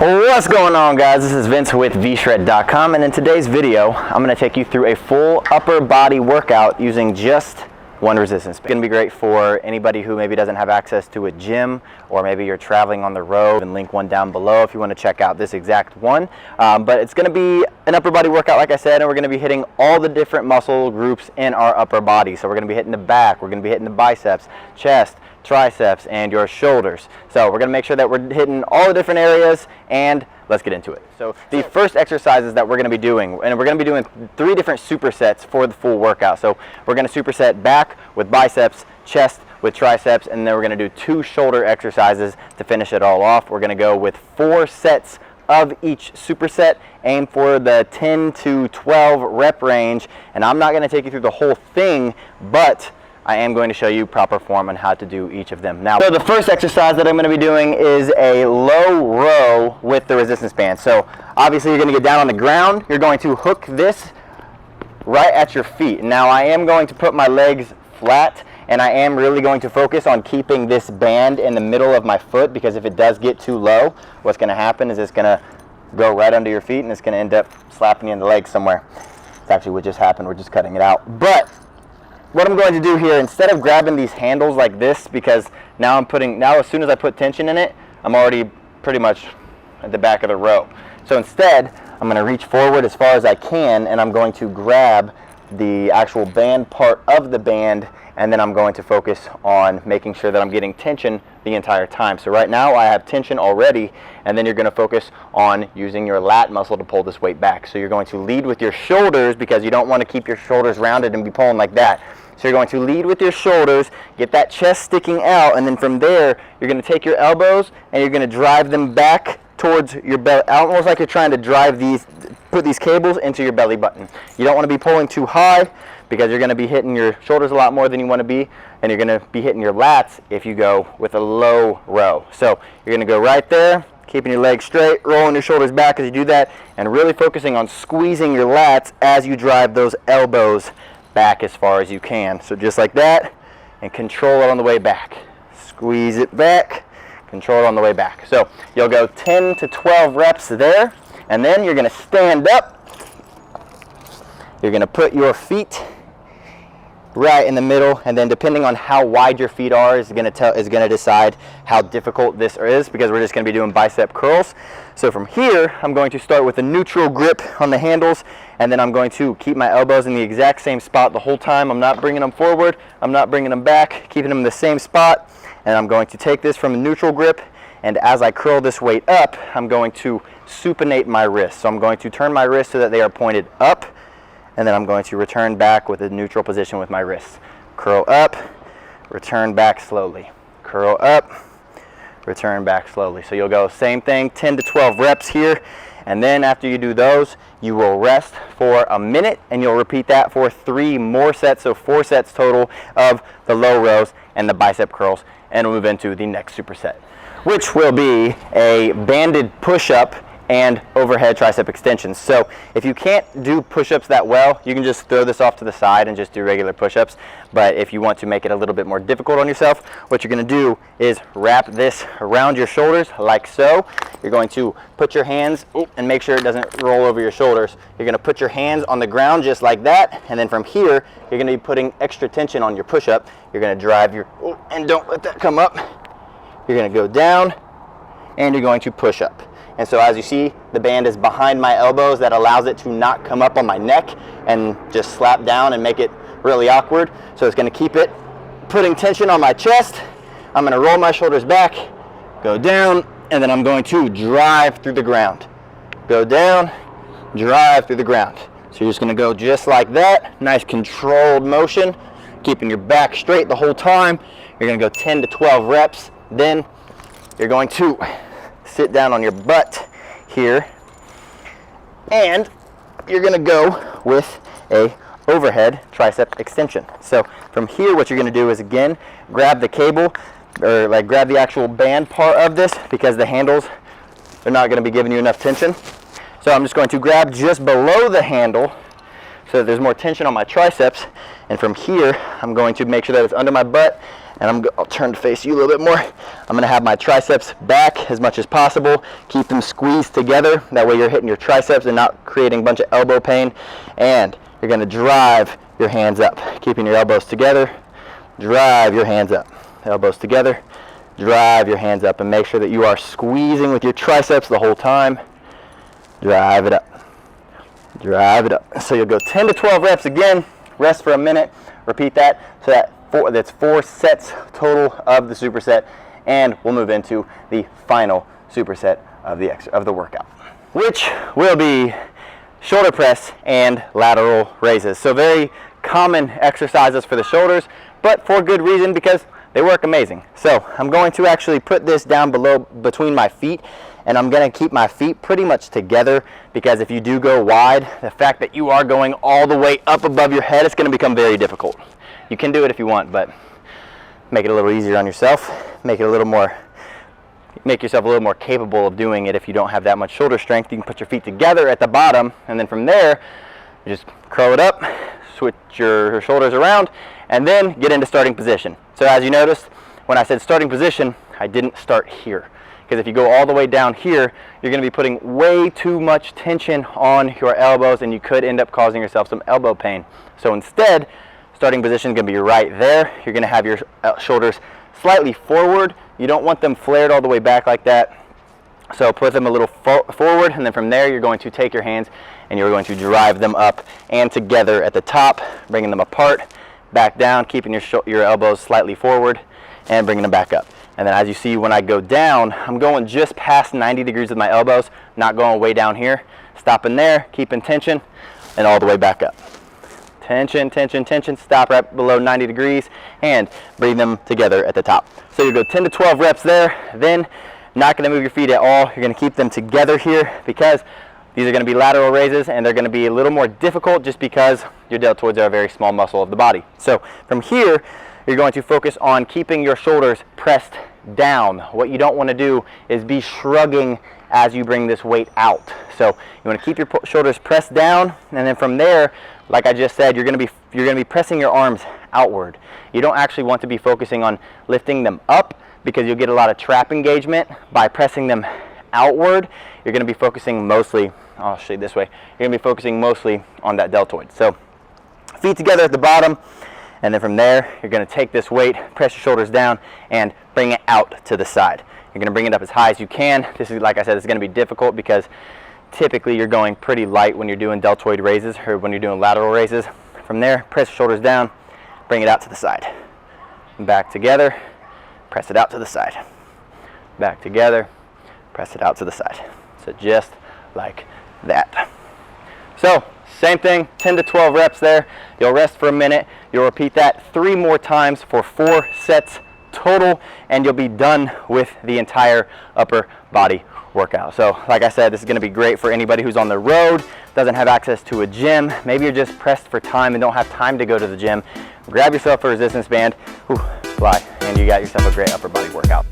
What's going on, guys? This is Vince with vshred.com, and in today's video I'm going to take you through a full upper body workout using just one resistance band. It's going to be great for anybody who maybe doesn't have access to a gym, or maybe you're traveling on the road, and link one down below if you want to check out this exact one. But it's going to be an upper body workout, like I said, and we're going to be hitting all the different muscle groups in our upper body. So we're going to be hitting the back, we're going to be hitting the biceps, chest, triceps, and your shoulders. So we're going to make sure that we're hitting all the different areas, and let's get into it. So the first exercises that we're going to be doing, and we're going to be doing 3 different supersets for the full workout. So we're going to superset back with biceps, chest with triceps, and then we're going to do 2 shoulder exercises to finish it all off. We're going to go with 4 sets of each superset, aim for the 10 to 12 rep range, and I'm not going to take you through the whole thing, but I am going to show you proper form on how to do each of them. Now, so the first exercise that I'm going to be doing is a low row with the resistance band. So obviously you're going to get down on the ground. You're going to hook this right at your feet. Now I am going to put my legs flat, and I am really going to focus on keeping this band in the middle of my foot, because if it does get too low, what's going to happen is it's going to go right under your feet, and it's going to end up slapping you in the leg somewhere. That's actually what just happened. We're just cutting it out. But what I'm going to do here, instead of grabbing these handles like this, because now as soon as I put tension in it, I'm already pretty much at the back of the row. So instead, I'm going to reach forward as far as I can, and I'm going to grab the actual band part of the band, and then I'm going to focus on making sure that I'm getting tension the entire time. So right now I have tension already, and then you're going to focus on using your lat muscle to pull this weight back. So you're going to lead with your shoulders, because you don't want to keep your shoulders rounded and be pulling like that. So you're going to lead with your shoulders, get that chest sticking out, and then from there you're going to take your elbows and you're going to drive them back towards your belly, almost like you're trying to put these cables into your belly button. You don't want to be pulling too high, because you're going to be hitting your shoulders a lot more than you want to be, and you're going to be hitting your lats if you go with a low row. So you're going to go right there, keeping your legs straight, rolling your shoulders back as you do that, and really focusing on squeezing your lats as you drive those elbows back as far as you can. So just like that, and control it on the way back. Squeeze it back, control it on the way back. So you'll go 10 to 12 reps there, and then you're going to stand up. You're going to put your feet right in the middle, and then depending on how wide your feet are is going to decide how difficult this is, because we're just going to be doing bicep curls. So from here, I'm going to start with a neutral grip on the handles, and then I'm going to keep my elbows in the exact same spot the whole time. I'm not bringing them forward, I'm not bringing them back, keeping them in the same spot, and I'm going to take this from a neutral grip, and as I curl this weight up, I'm going to supinate my wrists. So I'm going to turn my wrists so that they are pointed up, and then I'm going to return back with a neutral position with my wrists. Curl up, return back slowly. Curl up, return back slowly. So you'll go same thing, 10 to 12 reps here, and then after you do those, you will rest for a minute, and you'll repeat that for 3 more sets, so 4 sets total of the low rows and the bicep curls, and we'll move into the next superset, which will be a banded push-up and overhead tricep extensions. So if you can't do push-ups that well, you can just throw this off to the side and just do regular push-ups. But if you want to make it a little bit more difficult on yourself, what you're going to do is wrap this around your shoulders like so. You're going to put your hands, and make sure it doesn't roll over your shoulders. You're going to put your hands on the ground just like that, and then from here you're going to be putting extra tension on your push-up. You're going to drive your, and don't let that come up. You're going to go down, and you're going to push up. And so as you see, the band is behind my elbows. That allows it to not come up on my neck and just slap down and make it really awkward. So it's going to keep it putting tension on my chest. I'm going to roll my shoulders back, go down, and then I'm going to drive through the ground. Go down, drive through the ground. So you're just going to go just like that. Nice controlled motion, keeping your back straight the whole time. You're going to go 10 to 12 reps. Then you're going to sit down on your butt here, and you're going to go with a overhead tricep extension. So from here, what you're going to do is, again, grab the cable, or like grab the actual band part of this, because the handles are not going to be giving you enough tension. So I'm just going to grab just below the handle, so that there's more tension on my triceps. And from here, I'm going to make sure that it's under my butt, and I'll turn to face you a little bit more. I'm gonna have my triceps back as much as possible. Keep them squeezed together. That way you're hitting your triceps and not creating a bunch of elbow pain. And you're gonna drive your hands up, keeping your elbows together. Drive your hands up, elbows together. Drive your hands up, and make sure that you are squeezing with your triceps the whole time. Drive it up. Drive it up. So you'll go 10 to 12 reps again. Rest for a minute. Repeat that. So that's 4 sets total of the superset, and we'll move into the final superset of the workout, which will be shoulder press and lateral raises. So very common exercises for the shoulders, but for good reason, because they work amazing. So I'm going to actually put this down below between my feet, and I'm going to keep my feet pretty much together, because if you do go wide, the fact that you are going all the way up above your head, it's going to become very difficult. You can do it if you want, but make it a little easier on yourself. Make yourself a little more capable of doing it. If you don't have that much shoulder strength, you can put your feet together at the bottom, and then from there, you just curl it up, switch your shoulders around, and then get into starting position. So as you noticed, when I said starting position, I didn't start here. Because if you go all the way down here, you're going to be putting way too much tension on your elbows, and you could end up causing yourself some elbow pain. So instead, starting position is going to be right there. You're going to have your shoulders slightly forward. You don't want them flared all the way back like that. So put them a little forward, and then from there, you're going to take your hands and you're going to drive them up and together at the top, bringing them apart, back down, keeping your elbows slightly forward, and bringing them back up. And then as you see, when I go down, I'm going just past 90 degrees with my elbows, not going way down here. Stopping there, keeping tension, and all the way back up. Tension, tension, tension. Stop right below 90 degrees, and bring them together at the top. So you go 10 to 12 reps there, then not going to move your feet at all. You're going to keep them together here, because these are going to be lateral raises, and they're going to be a little more difficult just because your deltoids are a very small muscle of the body. So from here, you're going to focus on keeping your shoulders pressed down. What you don't want to do is be shrugging as you bring this weight out. So you want to keep your shoulders pressed down, and then from there, like I just said, you're going to be pressing your arms outward. You don't actually want to be focusing on lifting them up, because you'll get a lot of trap engagement by pressing them outward. You're going to be focusing mostly, I'll show you this way, you're going to be focusing mostly on that deltoid. So feet together at the bottom, and then from there, you're going to take this weight, press your shoulders down, and bring it out to the side. You're going to bring it up as high as you can. This is, like I said, it's going to be difficult because typically you're going pretty light when you're doing deltoid raises or when you're doing lateral raises. From there, press your shoulders down, bring it out to the side. Back together, press it out to the side. Back together, press it out to the side. So just like that. So same thing, 10 to 12 reps there. You'll rest for a minute. You'll repeat that 3 more times for 4 sets total, and you'll be done with the entire upper body workout. So like I said, this is going to be great for anybody who's on the road, doesn't have access to a gym. Maybe you're just pressed for time and don't have time to go to the gym. Grab yourself a resistance band, fly, and you got yourself a great upper body workout.